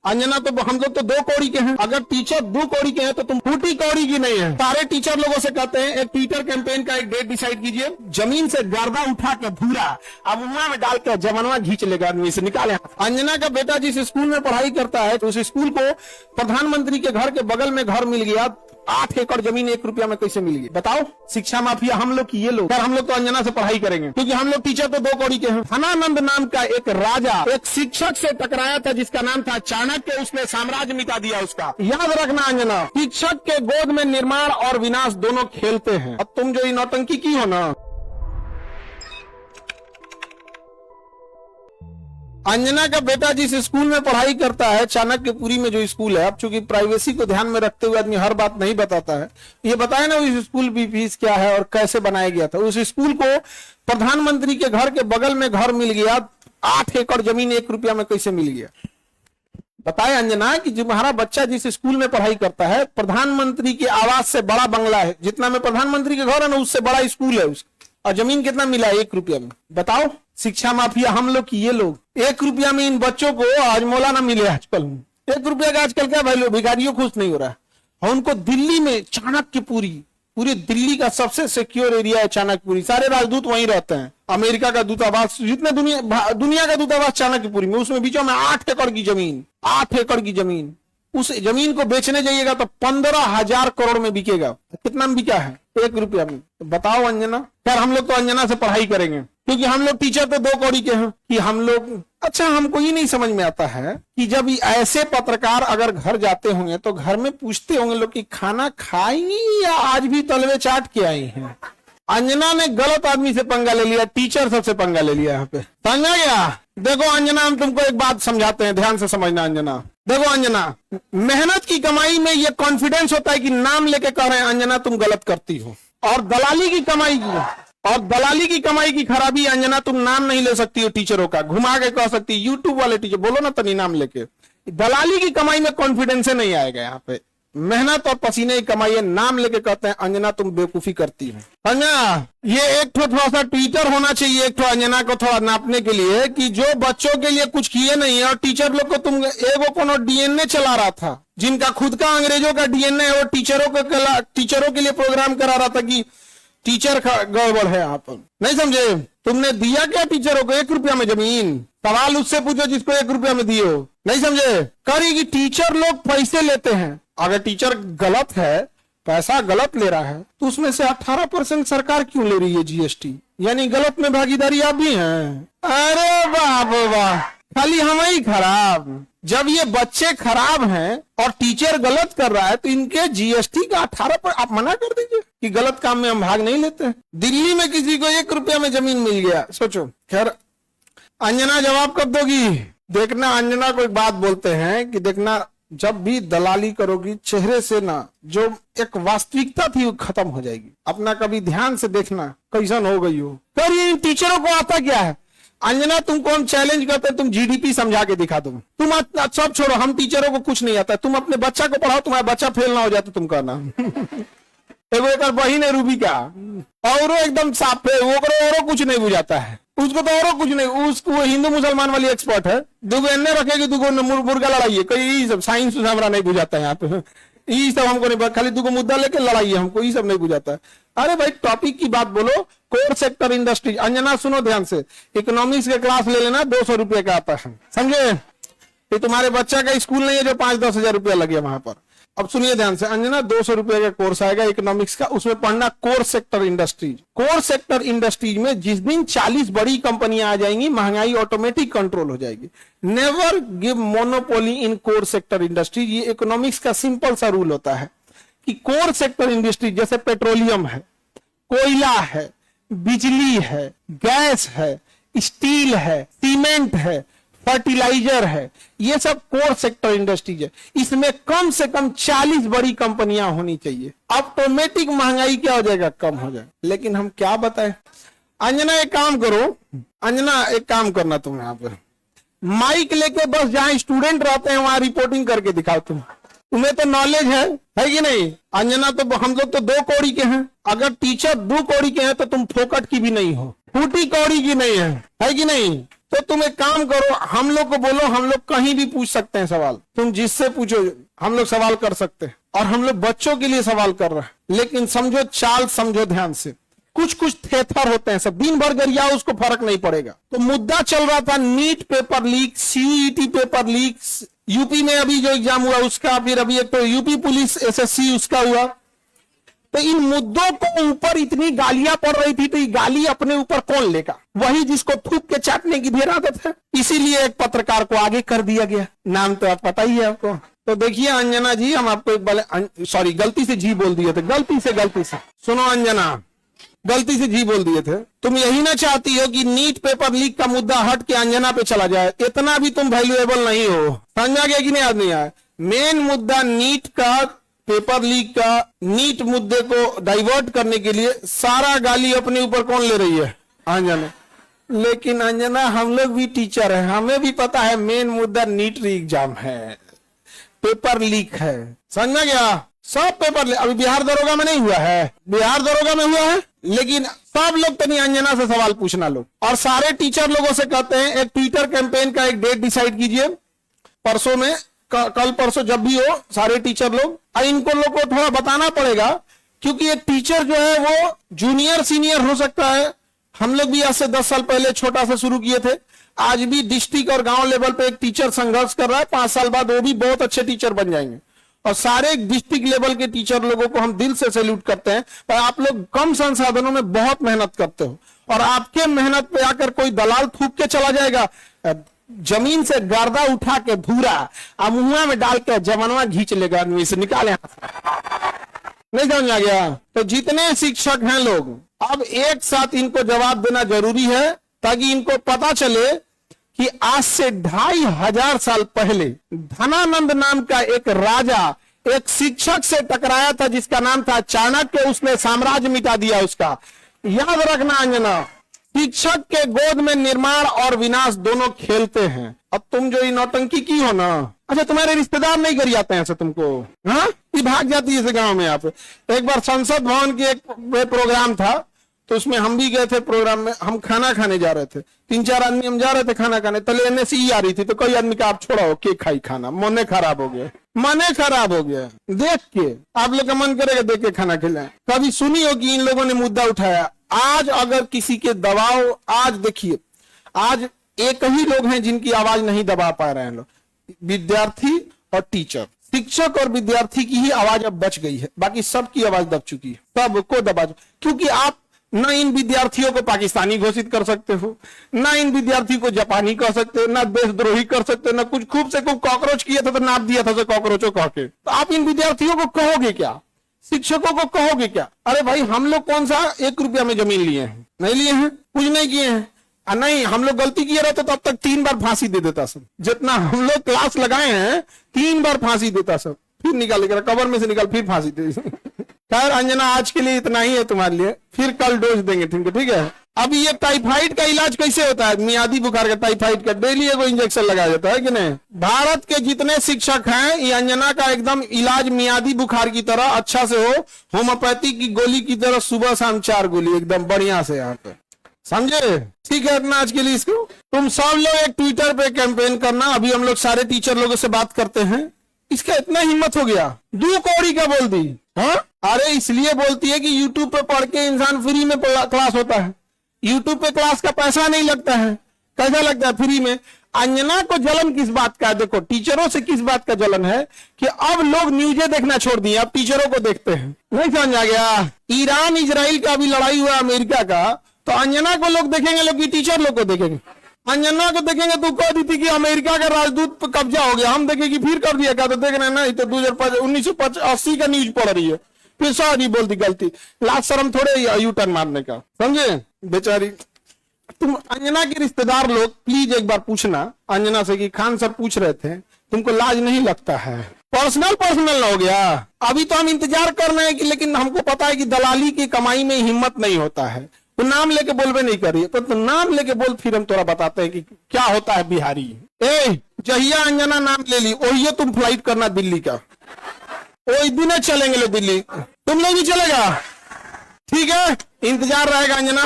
अंजना तो हम लोग तो 2 कौड़ी के हैं, अगर टीचर 2 कौड़ी के हैं तो तुम फूटी कौड़ी की नहीं है। सारे टीचर लोगों से कहते हैं एक ट्विटर कैंपेन का एक डेट डिसाइड कीजिए, जमीन से गर्दा उठा के धूरा अब मुआ में डाल के जमनवा घींच लेगा आदमी से निकाले। अंजना का बेटा जिस स्कूल में पढ़ाई करता है तो उस स्कूल को प्रधानमंत्री के घर के बगल में घर मिल गया, 8 एकड़ जमीन 1 रुपया में कैसे मिल गई बताओ। शिक्षा माफिया हम लोग की ये लोग, हम लोग तो अंजना से पढ़ाई करेंगे क्योंकि हम लोग टीचर तो 2 कौड़ी के हैं। धनानंद नाम का एक राजा एक शिक्षक से टकराया था जिसका नाम था चाणक्य, उसने साम्राज्य मिटा दिया उसका। याद रखना अंजना, शिक्षक के गोद में निर्माण और विनाश दोनों खेलते हैं। अब तुम जो ये नौटंकी की हो ना, अंजना का बेटा जिस स्कूल में पढ़ाई करता है चाणक्यपुरी में जो स्कूल है, अब चूंकि प्राइवेसी को ध्यान में रखते हुए आदमी हर बात नहीं बताता है, ये बताया ना उस स्कूल की फीस क्या है और कैसे बनाया गया था। उस स्कूल को प्रधानमंत्री के घर के बगल में घर मिल गया, 8 एकड़ जमीन 1 रुपया में कैसे मिल गया बताए अंजना कि जो हमारा बच्चा जिस स्कूल में पढ़ाई करता है, प्रधानमंत्री के आवास से बड़ा बंगला है, जितना में प्रधानमंत्री के घर है ना उससे बड़ा स्कूल है उसका, और जमीन कितना मिला है 1 रुपया में बताओ। शिक्षा माफिया हम लोग की ये लोग, 1 रुपया में इन बच्चों को हजमोला ना मिले आजकल। 1 रुपया का आजकल क्या वैल्यू, भिखारियों खुश नहीं हो रहा है। और उनको दिल्ली में चाणक्यपुरी, पूरे दिल्ली का सबसे सिक्योर एरिया है चाणक्यपुरी, सारे राजदूत वहीं रहते हैं। अमेरिका का दूतावास, जितने दुनिया का दूतावास चाणक्यपुरी में, उसमें बीचों में 8 एकड़ की जमीन, 8 एकड़ की जमीन। उस जमीन को बेचने जाइएगा तो 15,000 करोड़ में बिकेगा। कितना में बिका है 1 रुपया में बताओ अंजना। खैर हम लोग तो अंजना से पढ़ाई करेंगे क्योंकि हम लोग टीचर तो 2 कौड़ी के हैं कि हम लोग। अच्छा हमको ये नहीं समझ में आता है कि जब ऐसे पत्रकार अगर घर जाते होंगे तो घर में पूछते होंगे लोग कि खाना खाई या आज भी तलवे चाट के आई हैं। अंजना ने गलत आदमी से पंगा ले लिया, टीचर सबसे पंगा ले लिया यहाँ पे, समझा गया। देखो अंजना हम तुमको एक बात समझाते हैं, ध्यान से समझना अंजना। देखो अंजना, मेहनत की कमाई में ये कॉन्फिडेंस होता है कि नाम लेके कह रहे हैं अंजना तुम गलत करती हो, और दलाली की कमाई की खराबी अंजना, तुम नाम नहीं ले सकती हो टीचरों का, घुमा के कह सकती है यूट्यूब वाले टीचर बोलो ना तनी नाम लेके। दलाली की कमाई में कॉन्फिडेंस नहीं आएगा यहाँ पे, मेहनत और पसीने की कमाई है, नाम लेके कहते हैं अंजना तुम बेवकूफी करती हो। अंजना ये एक थोड़ा सा ट्विटर होना चाहिए एक अंजना को थोड़ा नापने के लिए कि जो बच्चों के लिए कुछ किए नहीं है, और टीचर लोग को तुम एगो कोनो डीएनए चला रहा था जिनका खुद का अंग्रेजों का डीएनए है, वो टीचरों के लिए प्रोग्राम करा रहा था कि टीचर गड़बड़ है यहाँ पर, नहीं समझे। तुमने दिया क्या टीचरों को 1 रुपया में जमीन? सवाल उससे पूछो जिसको 1 रुपया में दिए हो, नहीं समझे। करेगी टीचर लोग पैसे लेते हैं, अगर टीचर गलत है, पैसा गलत ले रहा है तो उसमें से 18% सरकार क्यों ले रही है जीएसटी, यानी गलत में भागीदारी आप भी हैं। अरे बाप वाह, खाली हम ही खराब। जब ये बच्चे खराब हैं और टीचर गलत कर रहा है तो इनके जीएसटी का 18% आप मना कर दीजिए कि गलत काम में हम भाग नहीं लेते। दिल्ली में किसी को 1 रुपया में जमीन मिल गया, सोचो। खैर अंजना जवाब कब दोगी? देखना अंजना को एक बात बोलते हैं कि देखना जब भी दलाली करोगी चेहरे से ना जो एक वास्तविकता थी वो खत्म हो जाएगी। अपना कभी ध्यान से देखना कैसन हो गई हो। कर ये टीचरों को आता क्या है अंजना, तुमको हम चैलेंज करते हैं, तुम जीडीपी समझा के दिखा दो। तुम सब छोड़ो, हम टीचरों को कुछ नहीं आता, तुम अपने बच्चा को पढ़ाओ, तुम्हारा बच्चा फेल ना हो जाता तुम कहना। एगो एक बहिन है रूबी का, और एकदम साफ है, वो कुछ नहीं बुझाता है, उसको तो और कुछ नहीं, उसको वो हिंदू मुसलमान वाली एक्सपर्ट है, 2 एन्ने रखेगी 2 मुर्गा लड़ाई है, सब साइंस हमारा नहीं बुझाता है यहाँ पे, ये सब हमको नहीं, खाली 2 मुद्दा लेके लड़ाई है हमको, ये सब नहीं बुझाता है। अरे भाई टॉपिक की बात बोलो। कोर सेक्टर इंडस्ट्री, अंजना सुनो ध्यान से, इकोनॉमिक्स के क्लास ले लेना, 200 रुपये का आता है, समझे। ये तुम्हारे बच्चा का स्कूल नहीं है जो 5-10 हजार रुपया लगे वहां पर। अब सुनिए ध्यान से अंजना, 200 रुपये का कोर्स आएगा इकोनॉमिक्स का, उसमें पढ़ना core sector industries. Core sector industries में जिस दिन 40 बड़ी कंपनियां आ जाएंगी, महंगाई ऑटोमेटिक कंट्रोल हो जाएगी। नेवर गिव मोनोपोली इन कोर सेक्टर इंडस्ट्रीज। ये इकोनॉमिक्स का सिंपल सा रूल होता है कि कोर सेक्टर इंडस्ट्री जैसे पेट्रोलियम है, कोयला है, बिजली है, गैस है, स्टील है, सीमेंट है, फर्टिलाइजर है, ये सब कोर सेक्टर इंडस्ट्रीज है। इसमें कम से कम 40 बड़ी कंपनियां होनी चाहिए, ऑटोमेटिक महंगाई क्या हो जाएगा, कम हो जाएगा। लेकिन हम क्या बताएं अंजना, एक काम करो अंजना, एक काम करना तुम यहाँ पे माइक लेके बस जहां स्टूडेंट रहते हैं वहां रिपोर्टिंग करके दिखाओ। तुम्हें तो नॉलेज है कि नहीं अंजना। तो हम लोग तो 2 कौड़ी के हैं, अगर टीचर 2 कौड़ी के हैं तो तुम फोकट की भी नहीं हो। फूटी कौड़ी की नहीं है कि नहीं? तो तुम एक काम करो, हम लोग को बोलो, हम लोग कहीं भी पूछ सकते हैं सवाल, तुम जिससे पूछो हम लोग सवाल कर सकते हैं, और हम लोग बच्चों के लिए सवाल कर रहे हैं। लेकिन समझो चाल, समझो ध्यान से, कुछ कुछ थेथर होते हैं, सब दिन भर गरियाओ, उसको फर्क नहीं पड़ेगा। तो मुद्दा चल रहा था NEET paper leak, CUET paper leak, UP में अभी जो एग्जाम हुआ उसका, फिर अभी एक तो यूपी पुलिस एसएससी उसका हुआ। तो इन मुद्दों को ऊपर इतनी गालियां पड़ रही थी, तो ये गाली अपने ऊपर कौन लेगा? वही जिसको थूक के चाटने की ढेर आदत है। इसीलिए एक पत्रकार को आगे कर दिया गया, नाम तो आप पता ही है आपको। तो देखिए अंजना जी, हम आपको एक बार सॉरी गलती से जी बोल दिए थे, गलती से सुनो अंजना, गलती से जी बोल दिए थे। तुम यही ना चाहती हो कि नीट पेपर लीक का मुद्दा हट के अंजना पे चला जाए? इतना भी तुम वैल्यूएबल नहीं हो, समझा गया कि नहीं? याद नहीं आया? मेन मुद्दा नीट का, पेपर लीक का, नीट मुद्दे को डाइवर्ट करने के लिए सारा गाली अपने ऊपर कौन ले रही है? अंजना। लेकिन अंजना, हम लोग भी टीचर हैं, हमें भी पता है मेन मुद्दा नीट एग्जाम है, पेपर लीक है, समझ गया? सब पेपर अभी बिहार दरोगा में नहीं हुआ है, बिहार दरोगा में हुआ है, लेकिन सब लोग तनी अंजना से सवाल पूछना लो। और सारे टीचर लोगों से कहते हैं एक ट्विटर कैंपेन का एक डेट डिसाइड कीजिए, परसों में, कल परसों जब भी हो, सारे टीचर लोग, इनको लोग को थोड़ा बताना पड़ेगा, क्योंकि एक टीचर जो है वो जूनियर सीनियर हो सकता है। हम लोग भी आज से 10 साल पहले छोटा सा शुरू किए थे, आज भी डिस्ट्रिक्ट और गांव लेवल पे एक टीचर संघर्ष कर रहा है, 5 साल बाद वो भी बहुत अच्छे टीचर बन जाएंगे। और सारे डिस्ट्रिक्ट लेवल के टीचर लोगों को हम दिल से सैल्यूट करते हैं, पर आप लोग कम संसाधनों में बहुत मेहनत करते हो, और आपके मेहनत पे आकर कोई दलाल थूक के चला जाएगा, जमीन से गर्दा उठा के धूरा अब मुंह में डाल के जमनवा खींच लेगा, आदमी से निकाले, नहीं समझ आ गया? तो जितने शिक्षक हैं लोग, अब एक साथ इनको जवाब देना जरूरी है, ताकि इनको पता चले कि आज से 2500 साल पहले धनानंद नाम का एक राजा एक शिक्षक से टकराया था, जिसका नाम था चाणक्य, उसने साम्राज्य मिटा दिया उसका। याद रखना अंजना, शिक्षक के गोद में निर्माण और विनाश दोनों खेलते हैं। अब तुम जो ये नौटंकी की हो ना, अच्छा तुम्हारे रिश्तेदार नहीं कर जाते हैं ऐसे तुमको? हाँ, ये भाग जाती है गांव में। आप एक बार संसद भवन की एक प्रोग्राम था, तो उसमें हम भी गए थे प्रोग्राम में, हम खाना खाने जा रहे थे, 3-4 आदमी हम जा रहे थे खाना खाने, तले एनएसई आ रही थी, तो कोई आदमी का आप छोड़ो के खाई खाना, मने खराब हो गया, मने खराब हो गया देख के। आप लोग का मन करेगा देख के खाना खिलाएं? कभी सुनी हो कि इन लोगों ने मुद्दा उठाया? आज अगर किसी के दबाव, आज देखिए, आज एक ही लोग हैं जिनकी आवाज नहीं दबा पा रहे हैं लोग, विद्यार्थी और टीचर। शिक्षक और विद्यार्थी की ही आवाज अब बच गई है, बाकी सबकी आवाज दब चुकी है, सबको दबा, क्योंकि आप न इन विद्यार्थियों को पाकिस्तानी घोषित कर सकते हो, न इन विद्यार्थी को जापानी कह सकते हो, न देशद्रोही कर सकते हो, न कुछ खूब से खूब कॉकरोच किया था तो नाप दिया था कॉकरोचों कह के। तो आप इन विद्यार्थियों को कहोगे क्या? शिक्षकों को कहोगे क्या? अरे भाई, हम लोग कौन सा 1 रुपया में जमीन लिए हैं? नहीं लिए हैं, कुछ नहीं किए हैं। नहीं, हम लोग गलती किए रहते तो अब तक 3 बार फांसी दे देता सब, जितना हम लोग क्लास लगाए हैं 3 बार फांसी देता सब, फिर निकाल के कवर में से निकाल फिर फांसी दे। खैर अंजना, आज के लिए इतना ही है तुम्हारे लिए, फिर कल डोज देंगे तुमको, ठीक है? अभी ये टाइफाइड का इलाज कैसे होता है? मियादी बुखार का, टाइफाइड का डेली एगो इंजेक्शन लगाया जाता है कि नहीं? भारत के जितने शिक्षक हैं, ये अंजना का एकदम इलाज मियादी बुखार की तरह अच्छा से हो, होम्योपैथी की गोली की तरह सुबह शाम 4 गोली एकदम बढ़िया से यहाँ पे, समझे? ठीक है, अपना आज के लिए इसको तुम सब लोग एक ट्विटर पे कैंपेन करना। अभी हम लोग सारे टीचर लोगों से बात करते हैं। इसका इतना हिम्मत हो गया, 2 कौड़ी का बोल दी। हाँ, अरे इसलिए बोलती है कि यूट्यूब पे पढ़ के इंसान फ्री में क्लास होता है, यूट्यूब पे क्लास का पैसा नहीं लगता है। कैसा लगता है? फ्री में। अंजना को जलन किस बात का? देखो, टीचरों से किस बात का जलन है कि अब लोग न्यूज़ें देखना छोड़ दिए, अब टीचरों को देखते हैं। नहीं समझ आ गया? ईरान इजराइल का अभी लड़ाई हुआ अमेरिका का, तो अंजना को लोग देखेंगे, लोग टीचर लोग को देखेंगे। अंजना को देखेंगे तो कह दी थी कि अमेरिका का राजदूत पर कब्जा हो गया, हम देखेंगे फिर कर दिया क्या? तो देख रहे हैं ना, तो 1980 का न्यूज पढ़ रही है, फिर सॉरी बोल दी, गलती, लाज शर्म थोड़े यू टर्न मारने का, समझे? बेचारी। तुम अंजना के रिश्तेदार लोग प्लीज एक बार पूछना अंजना से कि खान सर पूछ रहे थे, तुमको लाज नहीं लगता है? पर्सनल हो गया। अभी तो हम इंतजार कर रहे हैं कि, लेकिन हमको पता है कि दलाली की कमाई में हिम्मत नहीं होता है। तो नाम लेके बोलबे नहीं करिए, पर तो नाम लेके बोल, फिर हम तोरा बताते हैं कि क्या होता है बिहारी। जहिया अंजना नाम ले ली, वही तुम फ्लाइट करना दिल्ली का, वही दिन चलेंगे लोग दिल्ली, तुम लोग भी चलेगा, ठीक है? इंतजार रहेगा अंजना।